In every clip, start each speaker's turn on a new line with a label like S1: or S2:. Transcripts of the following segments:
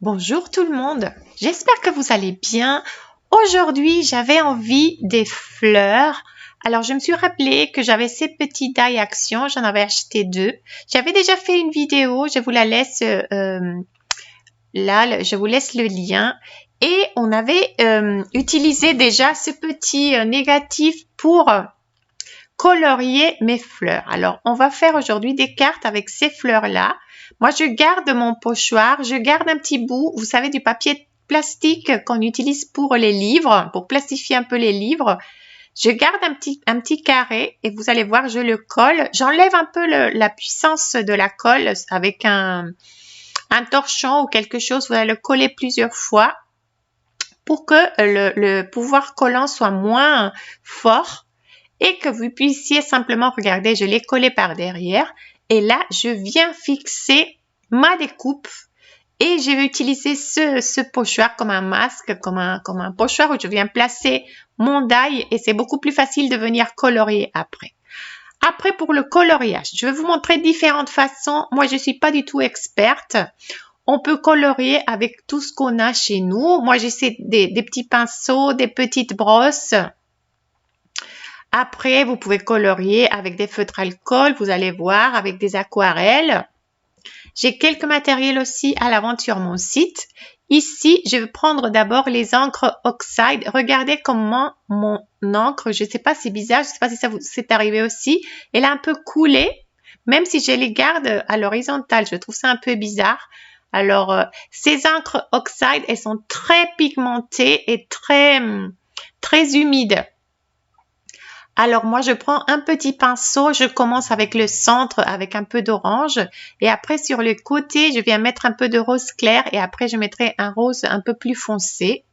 S1: Bonjour tout le monde, j'espère que vous allez bien. Aujourd'hui, j'avais envie des fleurs. Alors, je me suis rappelé que j'avais ces petits die action, j'en avais acheté 2. J'avais déjà fait une vidéo, je vous la laisse là, je vous laisse le lien. Et on avait utilisé déjà ce petit négatif pour colorier mes fleurs. Alors, on va faire aujourd'hui des cartes avec ces fleurs-là. Moi, je garde mon pochoir, je garde un petit bout, vous savez, du papier plastique qu'on utilise pour les livres, pour plastifier un peu les livres. Je garde un petit carré et vous allez voir, je le colle. J'enlève un peu la puissance de la colle avec un torchon ou quelque chose. Vous allez le coller plusieurs fois pour que le pouvoir collant soit moins fort et que vous puissiez simplement regarder, je l'ai collé par derrière et là, je viens fixer ma découpe et je vais utiliser ce pochoir comme un masque, comme un pochoir où je viens placer mon die et c'est beaucoup plus facile de venir colorier après. Après, pour le coloriage, je vais vous montrer différentes façons. Moi, je ne suis pas du tout experte. On peut colorier avec tout ce qu'on a chez nous. Moi, j'essaie des petits pinceaux, des petites brosses. Après, vous pouvez colorier avec des feutres alcool, vous allez voir, avec des aquarelles. J'ai quelques matériels aussi à la vente sur mon site. Ici, je vais prendre d'abord les encres Oxide. Regardez comment mon encre, je ne sais pas, c'est bizarre, je ne sais pas si ça vous est arrivé aussi. Elle a un peu coulé, même si je les garde à l'horizontale. Je trouve ça un peu bizarre. Alors, ces encres Oxide, elles sont très pigmentées et très humides. Alors moi, je prends un petit pinceau, je commence avec le centre, avec un peu d'orange. Et après, sur le côté, je viens mettre un peu de rose clair. Et après, je mettrai un rose un peu plus foncé.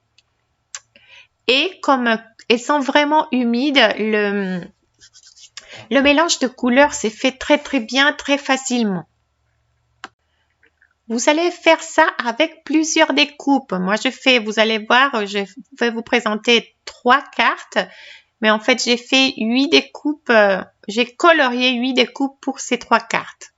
S1: Et comme elles sont vraiment humides, le mélange de couleurs s'est fait très bien, très facilement. Vous allez faire ça avec plusieurs découpes. Moi, vous allez voir, je vais vous présenter 3 cartes. Mais en fait, j'ai fait 8 découpes, j'ai colorié 8 découpes pour ces 3 cartes.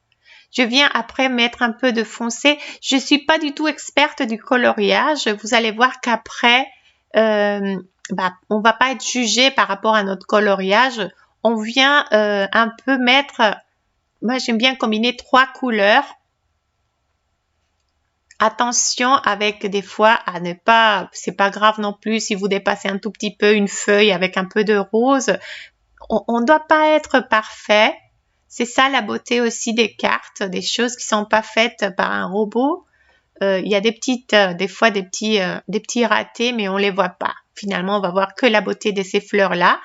S1: Je viens après mettre un peu de foncé. Je ne suis pas du tout experte du coloriage. Vous allez voir qu'après, on ne va pas être jugé par rapport à notre coloriage. On vient un peu mettre, moi j'aime bien combiner 3 couleurs. Attention avec des fois à ne pas, c'est pas grave non plus si vous dépassez un tout petit peu une feuille avec un peu de rose. On ne doit pas être parfait. C'est ça la beauté aussi des cartes, des choses qui sont pas faites par un robot. Il y a des fois des petits ratés, mais on les voit pas. Finalement, on va voir que la beauté de ces fleurs-là.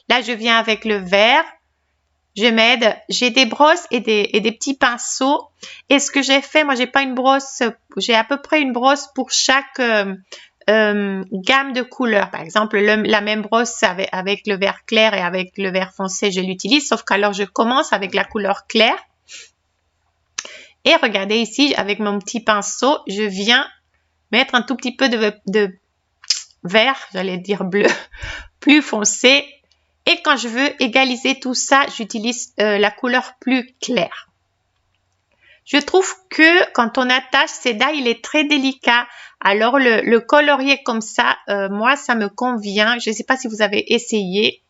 S1: Là, je viens avec le vert. Je m'aide, j'ai des brosses et des petits pinceaux. Et ce que j'ai fait, moi, j'ai pas une brosse, j'ai à peu près une brosse pour chaque gamme de couleurs. Par exemple, la même brosse avec le vert clair et avec le vert foncé, je l'utilise. Sauf qu'alors, je commence avec la couleur claire. Et regardez ici, avec mon petit pinceau, je viens mettre un tout petit peu de vert, j'allais dire bleu, plus foncé. Et quand je veux égaliser tout ça, j'utilise la couleur plus claire. Je trouve que quand on attache ces die, il est très délicat. Alors, le colorier comme ça, moi, ça me convient. Je ne sais pas si vous avez essayé.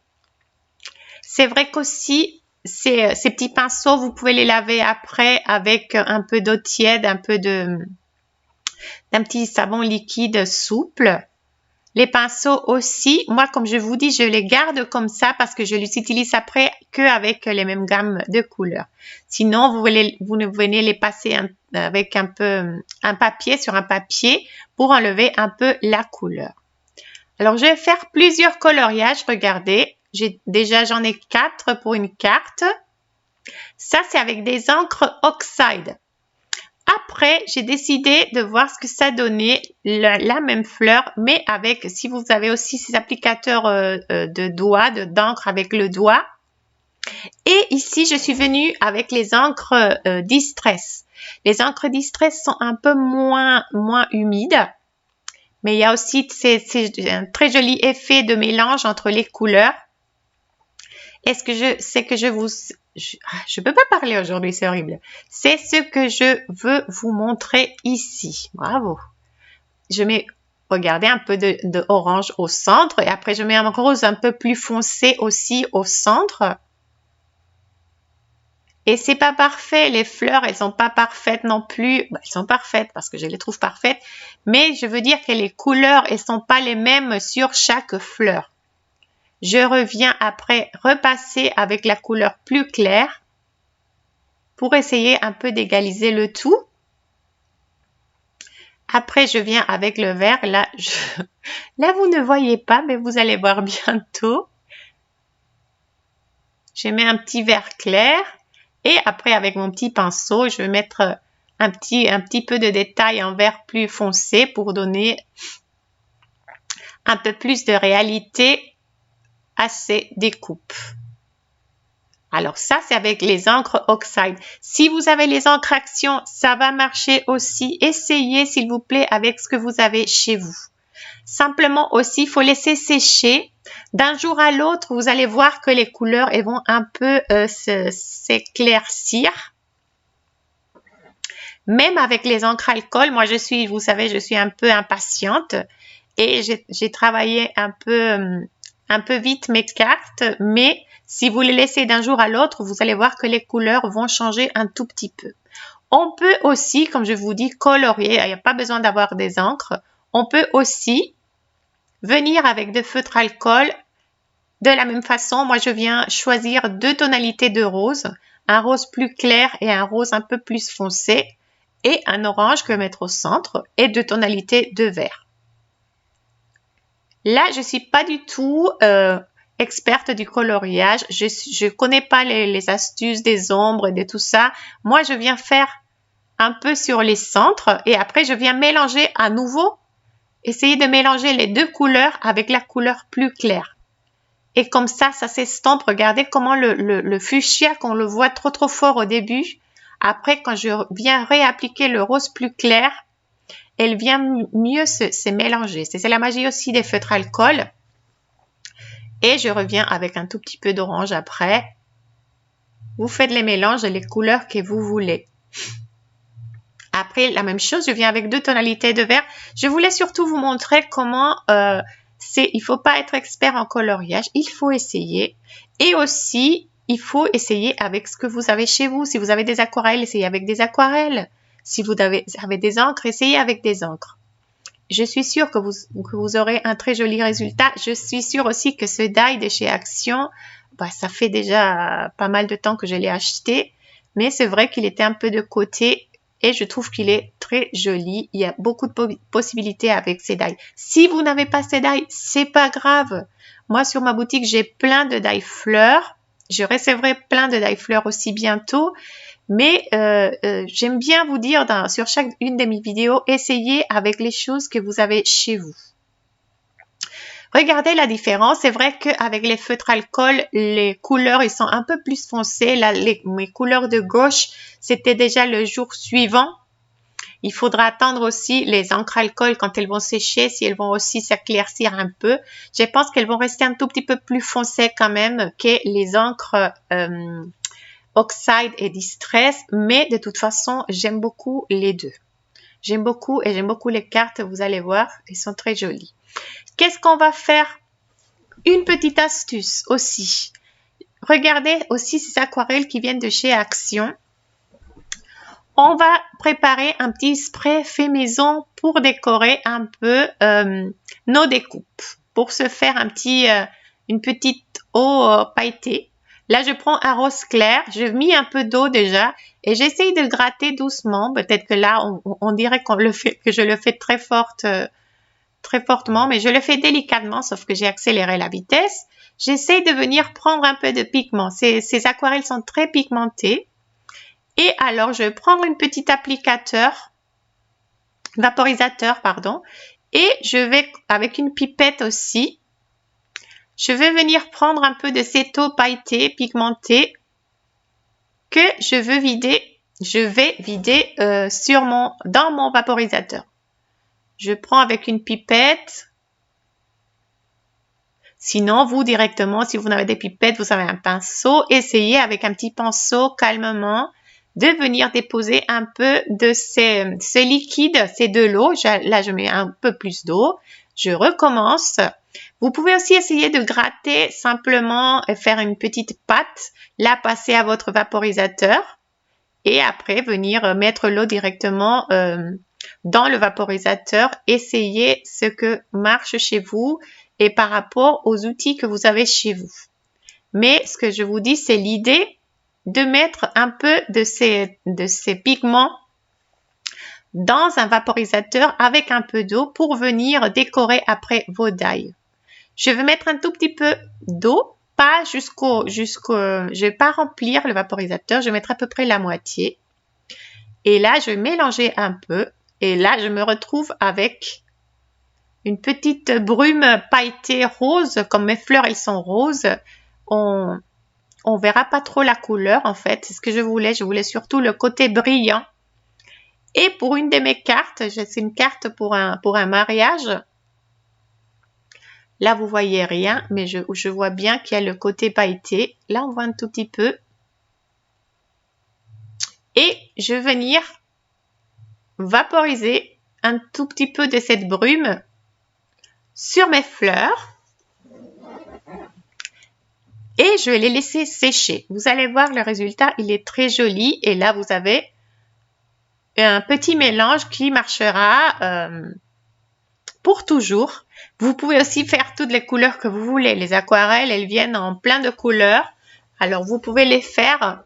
S1: C'est vrai qu'aussi, ces petits pinceaux, vous pouvez les laver après avec un peu d'eau tiède, d'un petit savon liquide souple. Les pinceaux aussi, moi, comme je vous dis, je les garde comme ça parce que je les utilise après qu'avec les mêmes gammes de couleurs. Sinon, vous venez les passer avec un papier sur un papier pour enlever un peu la couleur. Alors, je vais faire plusieurs coloriages. Regardez, j'en ai 4 pour une carte. Ça, c'est avec des encres Oxide. Après, j'ai décidé de voir ce que ça donnait, la même fleur, mais avec, si vous avez aussi ces applicateurs de doigts, d'encre avec le doigt. Et ici, je suis venue avec les encres Distress. Les encres Distress sont un peu moins humides, mais il y a aussi un très joli effet de mélange entre les couleurs. Est-ce que je peux pas parler aujourd'hui, c'est horrible. C'est ce que je veux vous montrer ici. Bravo. je mets, regardez, un peu de orange au centre et après je mets un rose un peu plus foncé aussi au centre. Et c'est pas parfait, les fleurs, elles sont pas parfaites non plus. Elles sont parfaites parce que je les trouve parfaites, mais je veux dire que les couleurs, elles sont pas les mêmes sur chaque fleur. Je reviens après repasser avec la couleur plus claire pour essayer un peu d'égaliser le tout. Après, je viens avec le vert. Là, vous ne voyez pas, mais vous allez voir bientôt. Je mets un petit vert clair. Et après, avec mon petit pinceau, je vais mettre un petit peu de détail en vert plus foncé pour donner un peu plus de réalité à ces découpes. Alors ça, c'est avec les encres Oxide. Si vous avez les encres Action, ça va marcher aussi. Essayez, s'il vous plaît, avec ce que vous avez chez vous. Simplement aussi, il faut laisser sécher. D'un jour à l'autre, vous allez voir que les couleurs elles vont un peu s'éclaircir. Même avec les encres alcool, moi vous savez, je suis un peu impatiente et j'ai travaillé un peu vite mes cartes, mais si vous les laissez d'un jour à l'autre, vous allez voir que les couleurs vont changer un tout petit peu. On peut aussi, comme je vous dis, colorier. Il n'y a pas besoin d'avoir des encres. On peut aussi venir avec des feutres alcool. De la même façon, moi, je viens choisir 2 tonalités de rose. Un rose plus clair et un rose un peu plus foncé. Et un orange que je vais mettre au centre. Et 2 tonalités de vert. Là, je ne suis pas du tout experte du coloriage. Je ne connais pas les astuces des ombres et de tout ça. Moi, je viens faire un peu sur les centres et après, je viens mélanger à nouveau. Essayer de mélanger les 2 couleurs avec la couleur plus claire. Et comme ça s'estompe. Regardez comment le fuchsia, qu'on le voit trop fort au début. Après, quand je viens réappliquer le rose plus clair, elle vient mieux se mélanger. C'est la magie aussi des feutres alcool. Et je reviens avec un tout petit peu d'orange après. Vous faites les mélanges et les couleurs que vous voulez. Après, la même chose, je viens avec 2 tonalités de vert. Je voulais surtout vous montrer comment il ne faut pas être expert en coloriage. Il faut essayer. Et aussi, il faut essayer avec ce que vous avez chez vous. Si vous avez des aquarelles, essayez avec des aquarelles. Si vous avez des encres, essayez avec des encres. Je suis sûre que vous aurez un très joli résultat. Je suis sûre aussi que ce die de chez Action, ça fait déjà pas mal de temps que je l'ai acheté. Mais c'est vrai qu'il était un peu de côté et je trouve qu'il est très joli. Il y a beaucoup de possibilités avec ces die. Si vous n'avez pas ces die, c'est pas grave. Moi, sur ma boutique, j'ai plein de die fleurs. Je recevrai plein de die fleurs aussi bientôt. Mais j'aime bien vous dire sur chaque une de mes vidéos, essayez avec les choses que vous avez chez vous. Regardez la différence. C'est vrai qu'avec les feutres alcool, les couleurs ils sont un peu plus foncées. Là, mes couleurs de gauche, c'était déjà le jour suivant. Il faudra attendre aussi les encres alcool quand elles vont sécher, si elles vont aussi s'éclaircir un peu. Je pense qu'elles vont rester un tout petit peu plus foncées quand même que les encres Oxide et Distress, mais de toute façon, j'aime beaucoup les deux. J'aime beaucoup et j'aime beaucoup les cartes, vous allez voir, elles sont très jolies. Qu'est-ce qu'on va faire? Une petite astuce aussi. Regardez aussi ces aquarelles qui viennent de chez Action. On va préparer un petit spray fait maison pour décorer un peu nos découpes. Pour se faire une petite eau pailletée. Là, je prends un rose clair, j'ai mis un peu d'eau déjà et j'essaye de gratter doucement. Peut-être que là, on dirait que je le fais très fortement, mais je le fais délicatement, sauf que j'ai accéléré la vitesse. J'essaye de venir prendre un peu de pigment. Ces aquarelles sont très pigmentées. Et alors, je vais prendre une petite vaporisateur, pardon, et je vais, avec une pipette aussi, je vais venir prendre un peu de cette eau pailletée, pigmentée, que je vais vider dans mon vaporisateur. Je prends avec une pipette. Sinon, vous directement, si vous n'avez des pipettes, vous avez un pinceau. Essayez avec un petit pinceau calmement de venir déposer un peu de ce liquide, c'est de l'eau. Là, je mets un peu plus d'eau. Je recommence. Vous pouvez aussi essayer de gratter simplement et faire une petite pâte, la passer à votre vaporisateur et après venir mettre l'eau directement dans le vaporisateur. Essayez ce que marche chez vous et par rapport aux outils que vous avez chez vous. Mais ce que je vous dis, c'est l'idée de mettre un peu de ces pigments dans un vaporisateur avec un peu d'eau pour venir décorer après vos die. Je vais mettre un tout petit peu d'eau, pas je vais pas remplir le vaporisateur, je vais mettre à peu près la moitié. Et là, je vais mélanger un peu. Et là, je me retrouve avec une petite brume pailletée rose. Comme mes fleurs, elles sont roses. On verra pas trop la couleur, en fait. C'est ce que je voulais. Je voulais surtout le côté brillant. Et pour une de mes cartes, c'est une carte pour un mariage. Là, vous voyez rien, mais je vois bien qu'il y a le côté pailleté. Là, on voit un tout petit peu. Et je vais venir vaporiser un tout petit peu de cette brume sur mes fleurs. Et je vais les laisser sécher. Vous allez voir le résultat, il est très joli. Et là, vous avez un petit mélange qui marchera pour toujours. Vous pouvez aussi faire toutes les couleurs que vous voulez. Les aquarelles, elles viennent en plein de couleurs. Alors, vous pouvez les faire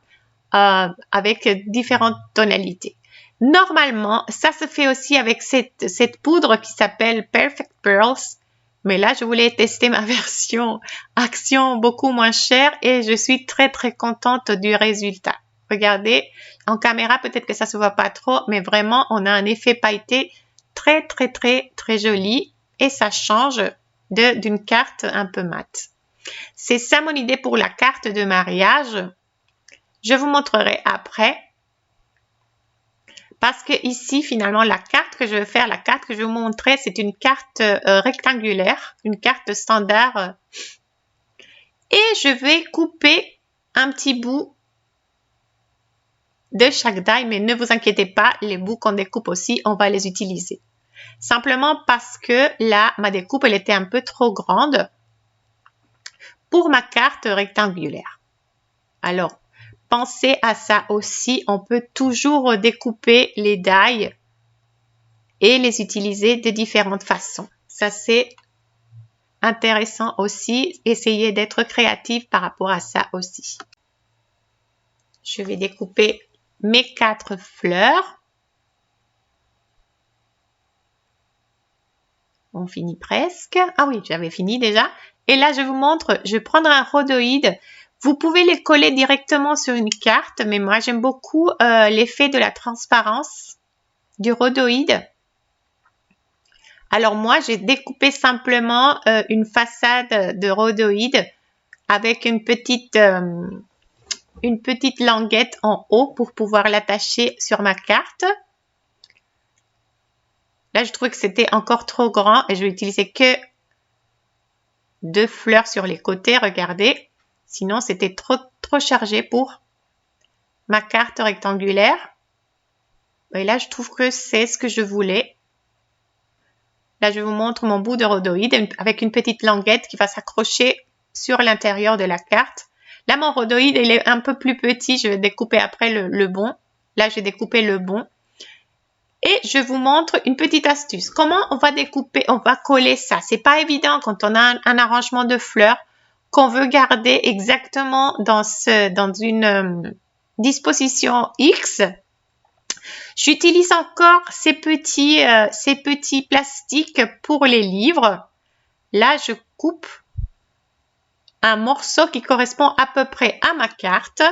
S1: avec différentes tonalités. Normalement, ça se fait aussi avec cette poudre qui s'appelle Perfect Pearls. Mais là, je voulais tester ma version Action beaucoup moins chère et je suis très, très contente du résultat. Regardez, en caméra, peut-être que ça se voit pas trop, mais vraiment, on a un effet pailleté très, très, très, très joli et ça change d'une carte un peu mate. C'est ça mon idée pour la carte de mariage. Je vous montrerai après. Parce que ici, finalement, la carte que je vais faire, la carte que je vais vous montrer, c'est une carte rectangulaire, une carte standard. Et je vais couper un petit bout de chaque die, mais ne vous inquiétez pas, les bouts qu'on découpe aussi, on va les utiliser. Simplement parce que là, ma découpe, elle était un peu trop grande pour ma carte rectangulaire. Alors, pensez à ça aussi, on peut toujours découper les die et les utiliser de différentes façons. Ça, c'est intéressant aussi. Essayez d'être créatif par rapport à ça aussi. Je vais découper mes 4 fleurs. On finit presque. Ah oui, j'avais fini déjà. Et là, je vous montre, je vais prendre un rhodoïde. Vous pouvez les coller directement sur une carte, mais moi, j'aime beaucoup l'effet de la transparence du rhodoïde. Alors moi, j'ai découpé simplement une façade de rhodoïde avec une petite languette en haut pour pouvoir l'attacher sur ma carte. Là, je trouvais que c'était encore trop grand et je vais utiliser que 2 fleurs sur les côtés, regardez. Sinon, c'était trop chargé pour ma carte rectangulaire. Et là, je trouve que c'est ce que je voulais. Là, je vous montre mon bout de rhodoïde avec une petite languette qui va s'accrocher sur l'intérieur de la carte. Là, mon rhodoïde, il est un peu plus petit. Je vais découper après le bon. Là, j'ai découpé le bon. Et je vous montre une petite astuce. Comment on va découper, on va coller ça. C'est pas évident quand on a un arrangement de fleurs qu'on veut garder exactement dans une disposition X. J'utilise encore ces petits plastiques pour les livres. Là, je coupe un morceau qui correspond à peu près à ma carte.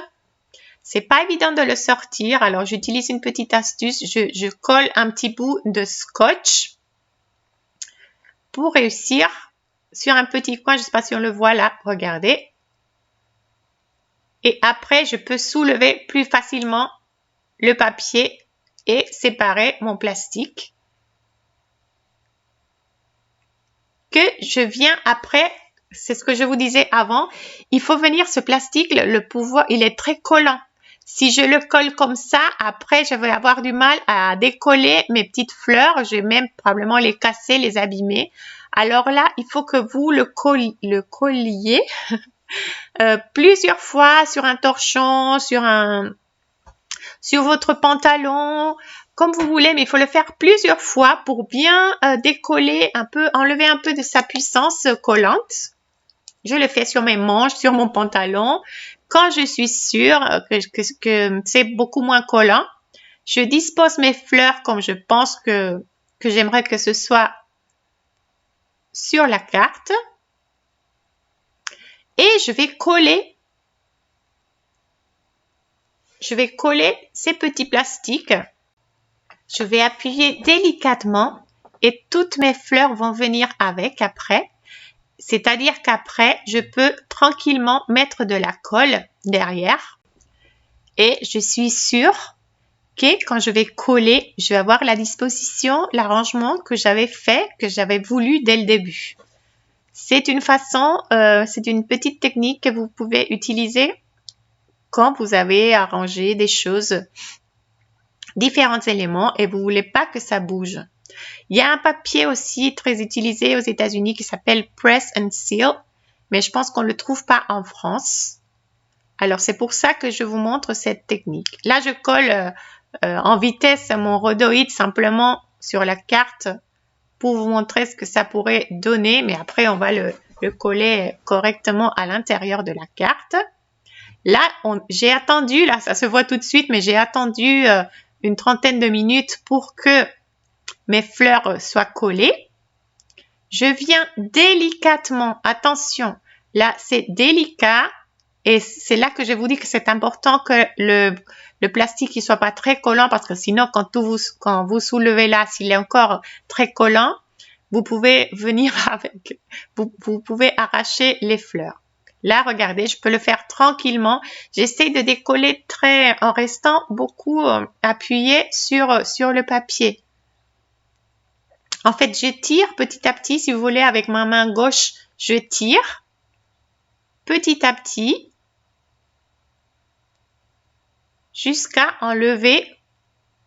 S1: C'est pas évident de le sortir, alors j'utilise une petite astuce. Je colle un petit bout de scotch pour réussir sur un petit coin. Je ne sais pas si on le voit là, regardez. Et après, je peux soulever plus facilement le papier et séparer mon plastique. Que je viens après, c'est ce que je vous disais avant, il faut venir ce plastique, le pouvoir, il est très collant. Si je le colle comme ça, après, je vais avoir du mal à décoller mes petites fleurs. Je vais même probablement les casser, les abîmer. Alors là, il faut que vous le colliez plusieurs fois sur un torchon, sur votre pantalon, comme vous voulez, mais il faut le faire plusieurs fois pour bien décoller un peu, enlever un peu de sa puissance collante. Je le fais sur mes manches, sur mon pantalon. Quand je suis sûre que c'est beaucoup moins collant, je dispose mes fleurs comme je pense que j'aimerais que ce soit sur la carte. Et je vais coller ces petits plastiques. Je vais appuyer délicatement et toutes mes fleurs vont venir avec après. C'est-à-dire qu'après, je peux tranquillement mettre de la colle derrière. Et je suis sûre que quand je vais coller, je vais avoir la disposition, l'arrangement que j'avais fait, que j'avais voulu dès le début. C'est une façon, c'est une petite technique que vous pouvez utiliser quand vous avez arrangé des choses, différents éléments et vous voulez pas que ça bouge. Il y a un papier aussi très utilisé aux États-Unis qui s'appelle Press and Seal, mais je pense qu'on ne le trouve pas en France. Alors, c'est pour ça que je vous montre cette technique. Là, je colle en vitesse mon rhodoïde simplement sur la carte pour vous montrer ce que ça pourrait donner, mais après, on va le coller correctement à l'intérieur de la carte. Là, j'ai attendu, là, ça se voit tout de suite, mais j'ai attendu une trentaine de minutes pour que mes fleurs soient collées. Je viens délicatement, attention, là, c'est délicat. Et c'est là que je vous dis que c'est important que le plastique ne soit pas très collant parce que sinon, quand vous soulevez là, s'il est encore très collant, vous pouvez venir avec, vous pouvez arracher les fleurs. Là, regardez, je peux le faire tranquillement. J'essaie de décoller en restant beaucoup appuyé sur le papier. En fait, je tire petit à petit, si vous voulez, avec ma main gauche, je tire petit à petit jusqu'à enlever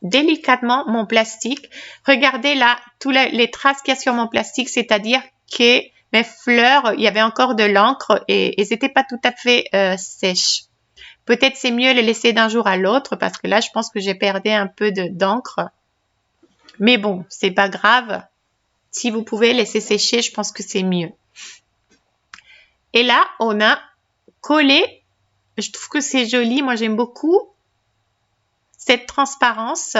S1: délicatement mon plastique. Regardez là, toutes les traces qu'il y a sur mon plastique, c'est-à-dire que mes fleurs, il y avait encore de l'encre et elles n'étaient pas tout à fait sèches. Peut-être c'est mieux les laisser d'un jour à l'autre parce que là, je pense que j'ai perdu un peu d'encre. Mais bon, c'est pas grave. Si vous pouvez laisser sécher, je pense que c'est mieux. Et là, on a collé. Je trouve que c'est joli. Moi, j'aime beaucoup cette transparence.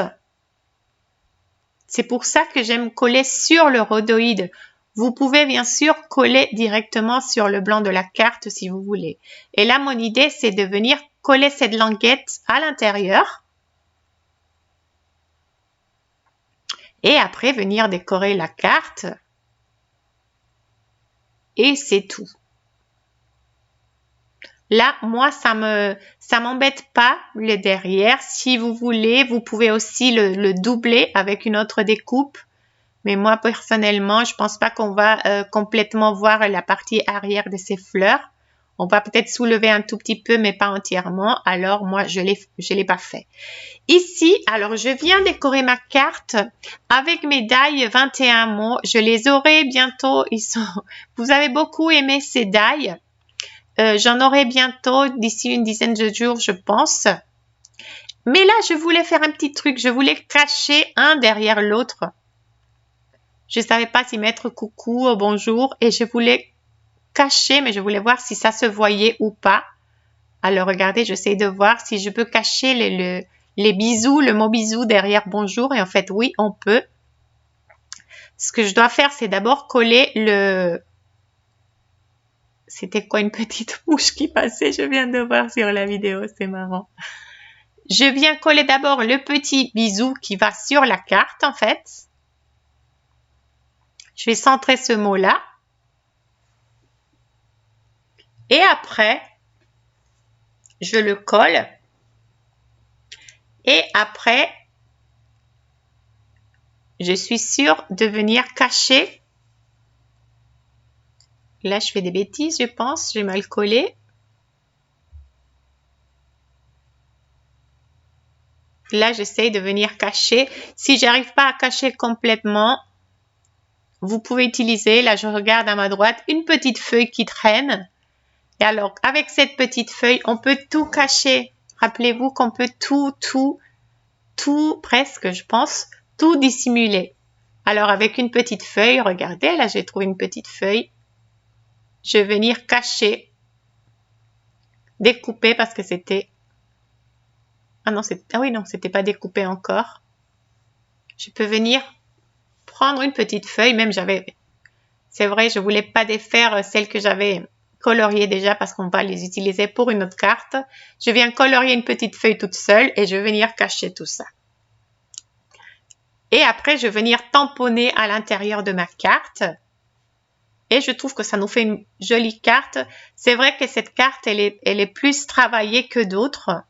S1: C'est pour ça que j'aime coller sur le rhodoïde. Vous pouvez bien sûr coller directement sur le blanc de la carte si vous voulez. Et là, mon idée, c'est de venir coller cette languette à l'intérieur. Et après, venir décorer la carte. Et c'est tout. Là, moi, ça m'embête pas le derrière. Si vous voulez, vous pouvez aussi le doubler avec une autre découpe. Mais moi, personnellement, je pense pas qu'on va complètement voir la partie arrière de ces fleurs. On va peut-être soulever un tout petit peu, mais pas entièrement. Alors, moi, je l'ai pas fait. Ici, alors, je viens décorer ma carte avec mes die 21 mots. Je les aurai bientôt. Vous avez beaucoup aimé ces die. J'en aurai bientôt d'ici une dizaine de jours, je pense. Mais là, je voulais faire un petit truc. Je voulais cacher un derrière l'autre. Je ne savais pas si mettre coucou ou bonjour et je voulais cacher, mais je voulais voir si ça se voyait ou pas. Alors, regardez, j'essaie de voir si je peux cacher les bisous, le mot bisou derrière bonjour. Et en fait, oui, on peut. Ce que je dois faire, c'est d'abord coller C'était quoi une petite mouche qui passait? Je viens de voir sur la vidéo, c'est marrant. Je viens coller d'abord le petit bisou qui va sur la carte, en fait. Je vais centrer ce mot-là. Et après, je le colle. Et après, je suis sûre de venir cacher. Là, je fais des bêtises, je pense. J'ai mal collé. là, j'essaye de venir cacher. Si j'arrive pas à cacher complètement, vous pouvez utiliser, là je regarde à ma droite, une petite feuille qui traîne. Et alors, avec cette petite feuille, on peut tout cacher. Rappelez-vous qu'on peut tout, presque, je pense, tout dissimuler. Alors, avec une petite feuille, regardez, là j'ai trouvé une petite feuille. Je vais venir cacher, découper parce que c'était... Ah non, c'était pas découpé encore. Je peux venir prendre une petite feuille, même c'est vrai, je voulais pas défaire celle que j'avais coloriée déjà parce qu'on va les utiliser pour une autre carte. Je viens colorier une petite feuille toute seule et je vais venir cacher tout ça. Et après, je vais venir tamponner à l'intérieur de ma carte. Et je trouve que ça nous fait une jolie carte. C'est vrai que cette carte, elle est plus travaillée que d'autres.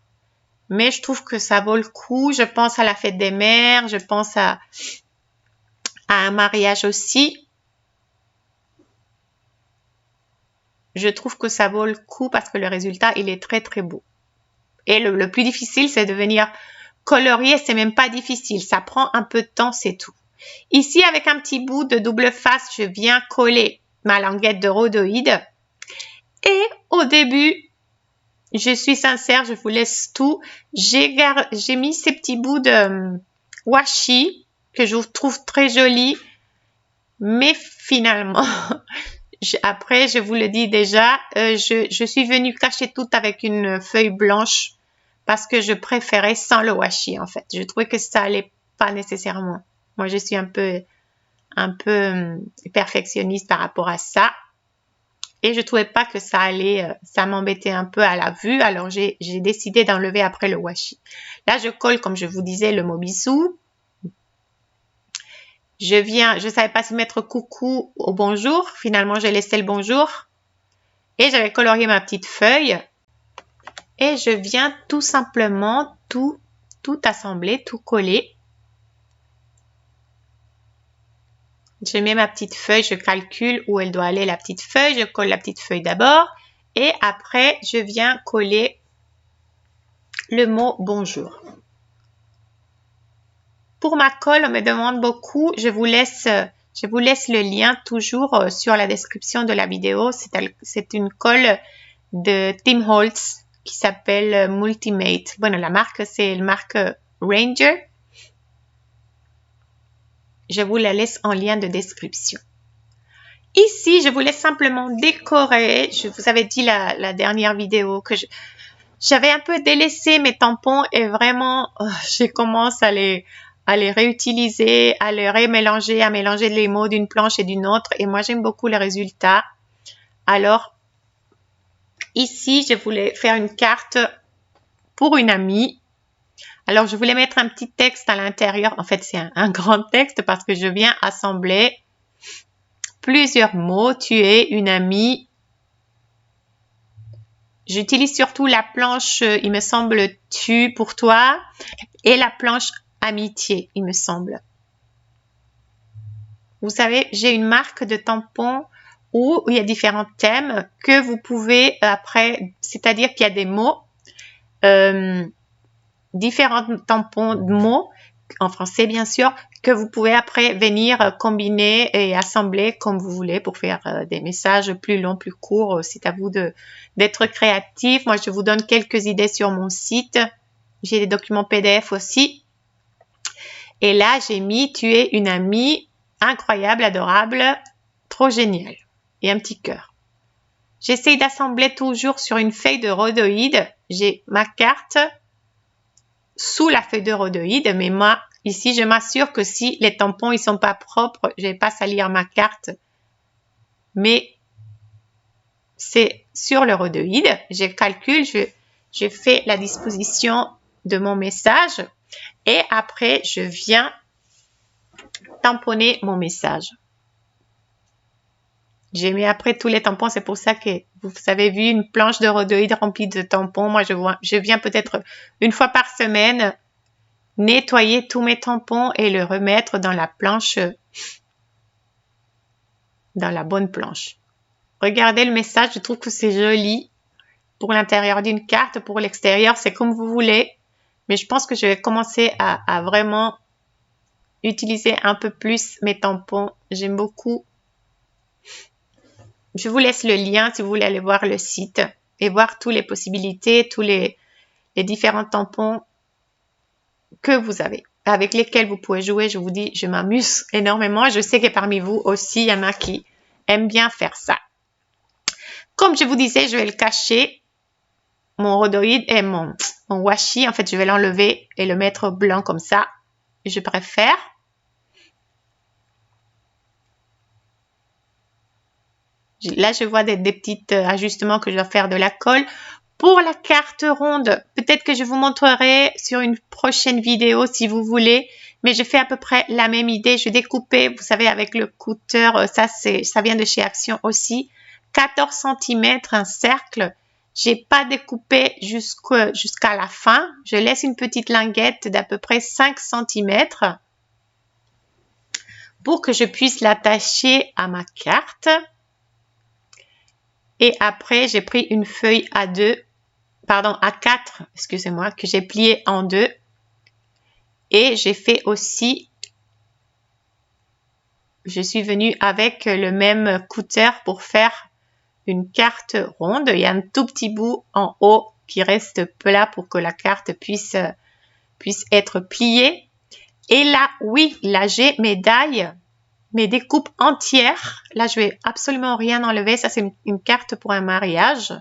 S1: Mais je trouve que ça vaut le coup. Je pense à la fête des mères. Je pense à un mariage aussi. Je trouve que ça vaut le coup parce que le résultat, il est très, très beau. Et le plus difficile, c'est de venir colorier. C'est même pas difficile. Ça prend un peu de temps, c'est tout. Ici, avec un petit bout de double face, je viens coller ma languette de rhodoïde. Et au début, je suis sincère, je vous laisse tout. J'ai mis ces petits bouts de washi que je trouve très jolis. Mais finalement, après, je vous le dis déjà, je suis venue cacher tout avec une feuille blanche parce que je préférais sans le washi en fait. Je trouvais que ça allait pas nécessairement. Moi, je suis un peu perfectionniste par rapport à ça. Et je trouvais pas que ça allait, ça m'embêtait un peu à la vue. Alors, j'ai décidé d'enlever après le washi. Là, je colle, comme je vous disais, le mot bisou. Je savais pas si mettre coucou ou bonjour. Finalement, j'ai laissé le bonjour. Et j'avais colorié ma petite feuille. Et je viens tout simplement tout assembler, tout coller. Je mets ma petite feuille, je calcule où elle doit aller la petite feuille. Je colle la petite feuille d'abord. Et après, je viens coller le mot bonjour. Pour ma colle, on me demande beaucoup. Je vous laisse le lien toujours sur la description de la vidéo. C'est une colle de Tim Holtz qui s'appelle Multimate. Bueno, la marque, c'est la marque Ranger. Je vous la laisse en lien de description. Ici, je voulais simplement décorer. Je vous avais dit la dernière vidéo que j'avais un peu délaissé mes tampons et vraiment, je commence à les réutiliser, à les remélanger, à mélanger les mots d'une planche et d'une autre. Et moi, j'aime beaucoup les résultats. Alors, ici, je voulais faire une carte pour une amie. Alors, je voulais mettre un petit texte à l'intérieur. En fait, c'est un grand texte parce que je viens assembler plusieurs mots. Tu es une amie. J'utilise surtout la planche, il me semble, tu pour toi et la planche amitié, il me semble. Vous savez, j'ai une marque de tampons où il y a différents thèmes que vous pouvez après, c'est-à-dire qu'il y a des mots, différents tampons de mots, en français bien sûr, que vous pouvez après venir combiner et assembler comme vous voulez pour faire des messages plus longs, plus courts. C'est à vous d'être créatif. Moi, je vous donne quelques idées sur mon site. J'ai des documents PDF aussi. Et là, j'ai mis « Tu es une amie incroyable, adorable, trop géniale » et un petit cœur. J'essaye d'assembler toujours sur une feuille de rhodoïde. J'ai ma carte sous la feuille de rhodoïde, mais moi, ici, je m'assure que si les tampons ils sont pas propres, je vais pas salir ma carte. Mais c'est sur le rhodoïde. Je calcule, je fais la disposition de mon message et après, je viens tamponner mon message. J'ai mis après tous les tampons, c'est pour ça que vous avez vu une planche de rhodoïde remplie de tampons. Moi, je viens peut-être une fois par semaine nettoyer tous mes tampons et le remettre dans la planche, dans la bonne planche. Regardez le message, je trouve que c'est joli pour l'intérieur d'une carte, pour l'extérieur, c'est comme vous voulez. Mais je pense que je vais commencer à vraiment utiliser un peu plus mes tampons. J'aime beaucoup. Je vous laisse le lien si vous voulez aller voir le site et voir toutes les possibilités, tous les différents tampons que vous avez, avec lesquels vous pouvez jouer. Je vous dis, je m'amuse énormément. Je sais que parmi vous aussi, il y en a qui aiment bien faire ça. Comme je vous disais, je vais le cacher, mon rhodoïde et mon washi. En fait, je vais l'enlever et le mettre blanc comme ça. Je préfère. Là, je vois des petits ajustements que je dois faire de la colle. Pour la carte ronde, peut-être que je vous montrerai sur une prochaine vidéo si vous voulez. Mais je fais à peu près la même idée. Je découpais, vous savez, avec le cutter, ça vient de chez Action aussi. 14 cm, un cercle. J'ai pas découpé jusqu'à la fin. Je laisse une petite linguette d'à peu près 5 cm pour que je puisse l'attacher à ma carte. Et après, j'ai pris une feuille A4, excusez-moi, que j'ai pliée en deux. Et j'ai fait aussi, je suis venue avec le même cutter pour faire une carte ronde. Il y a un tout petit bout en haut qui reste plat pour que la carte puisse être pliée. Et là, oui, là j'ai mes die, mes découpes entières. Là, je vais absolument rien enlever. Ça, c'est une carte pour un mariage.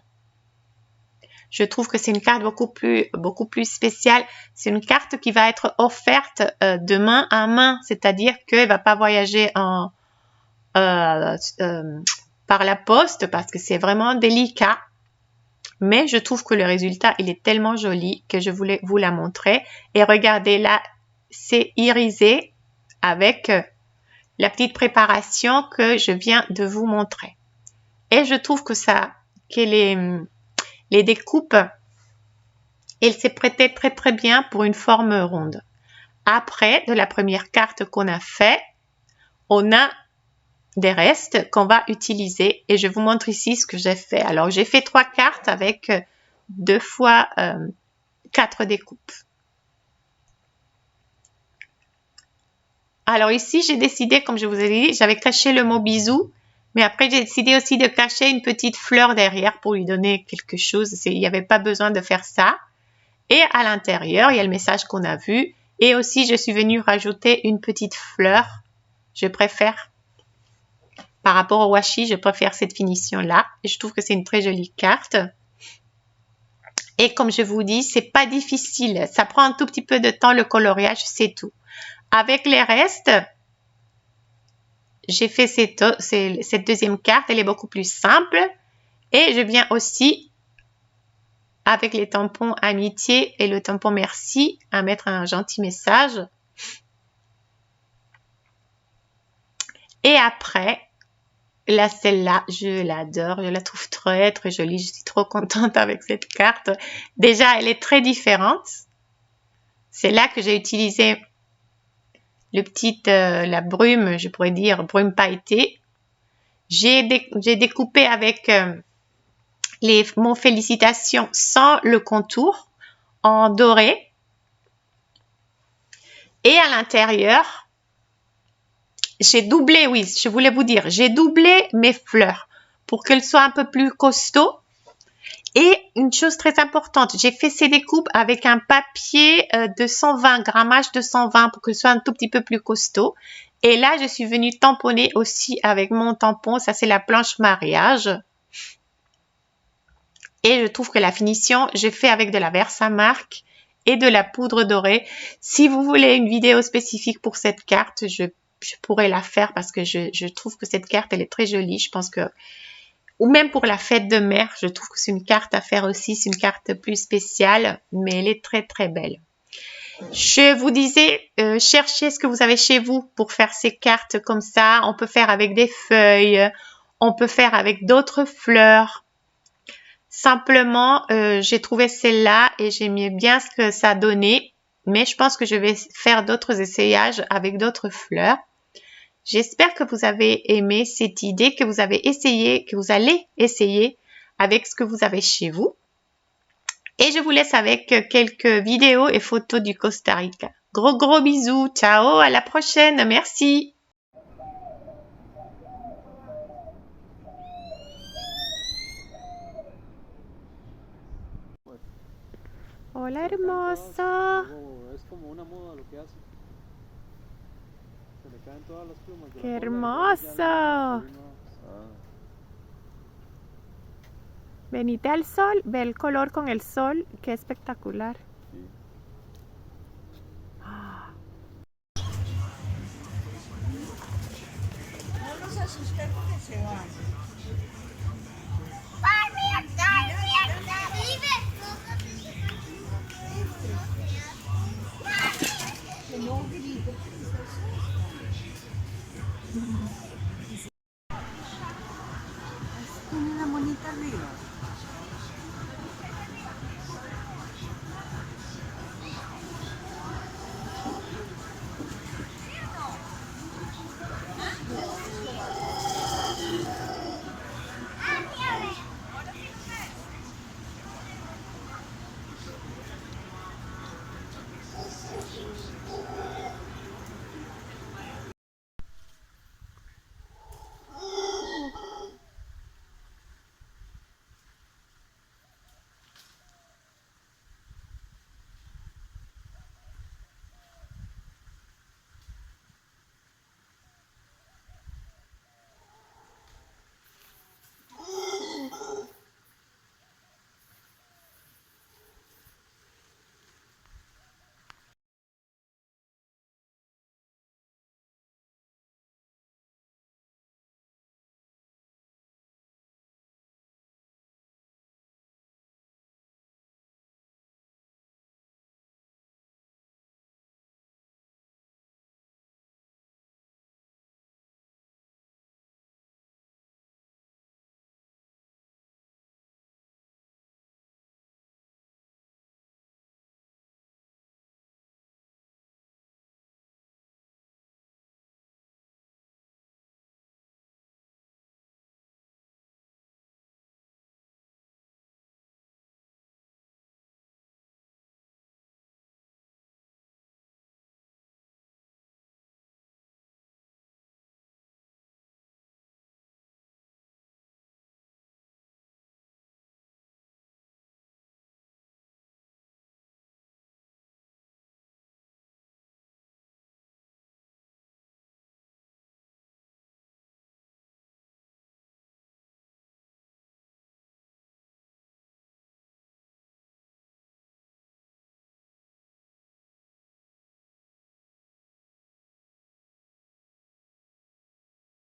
S1: Je trouve que c'est une carte beaucoup plus spéciale. C'est une carte qui va être offerte de main à main. C'est-à-dire qu'elle ne va pas voyager par la poste parce que c'est vraiment délicat. Mais je trouve que le résultat, il est tellement joli que je voulais vous la montrer. Et regardez là, c'est irisé avec la petite préparation que je viens de vous montrer. Et je trouve que les découpes, elle s'est prêtée très très bien pour une forme ronde. Après, de la première carte qu'on a fait, on a des restes qu'on va utiliser et je vous montre ici ce que j'ai fait. Alors, j'ai fait 3 cartes avec 2 fois 4 découpes. Alors ici, j'ai décidé, comme je vous ai dit, j'avais caché le mot bisou, mais après, j'ai décidé aussi de cacher une petite fleur derrière pour lui donner quelque chose. Il n'y avait pas besoin de faire ça. Et à l'intérieur, il y a le message qu'on a vu. Et aussi, je suis venue rajouter une petite fleur. Je préfère, par rapport au washi, je préfère cette finition-là. Et je trouve que c'est une très jolie carte. Et comme je vous dis, c'est pas difficile. Ça prend un tout petit peu de temps, le coloriage, c'est tout. Avec les restes, j'ai fait cette deuxième carte. Elle est beaucoup plus simple. Et je viens aussi, avec les tampons amitié et le tampon merci, à mettre un gentil message. Et après, là, celle-là, je l'adore. Je la trouve très, très jolie. Je suis trop contente avec cette carte. Déjà, elle est très différente. C'est là que j'ai utilisé la brume, je pourrais dire, brume pailletée. J'ai découpé avec les mots félicitations sans le contour en doré. Et à l'intérieur, j'ai doublé, oui, je voulais vous dire, j'ai doublé mes fleurs pour qu'elles soient un peu plus costauds. Et une chose très importante, j'ai fait ces découpes avec un papier de 120, grammage de 120 pour que ce soit un tout petit peu plus costaud. Et là, je suis venue tamponner aussi avec mon tampon. Ça, c'est la planche mariage. Et je trouve que la finition, j'ai fait avec de la Versamark et de la poudre dorée. Si vous voulez une vidéo spécifique pour cette carte, je pourrais la faire parce que je trouve que cette carte, elle est très jolie. Je pense que, ou même pour la fête de mère, je trouve que c'est une carte à faire aussi. C'est une carte plus spéciale, mais elle est très, très belle. Je vous disais, cherchez ce que vous avez chez vous pour faire ces cartes comme ça. On peut faire avec des feuilles, on peut faire avec d'autres fleurs. Simplement, j'ai trouvé celle-là et j'aimais bien ce que ça donnait. Mais je pense que je vais faire d'autres essayages avec d'autres fleurs. J'espère que vous avez aimé cette idée, que vous avez essayé, que vous allez essayer avec ce que vous avez chez vous. Et je vous laisse avec quelques vidéos et photos du Costa Rica. Gros bisous, ciao, à la prochaine, merci. Hola hermosa.
S2: Es como una moda lo que hace. Se le caen todas las plumas.
S1: Qué hermoso. Venite al sol, ve el color con el sol, qué espectacular.
S2: Sí.
S3: No los asusté porque se van. Que no grite. Tiene una monita arriba.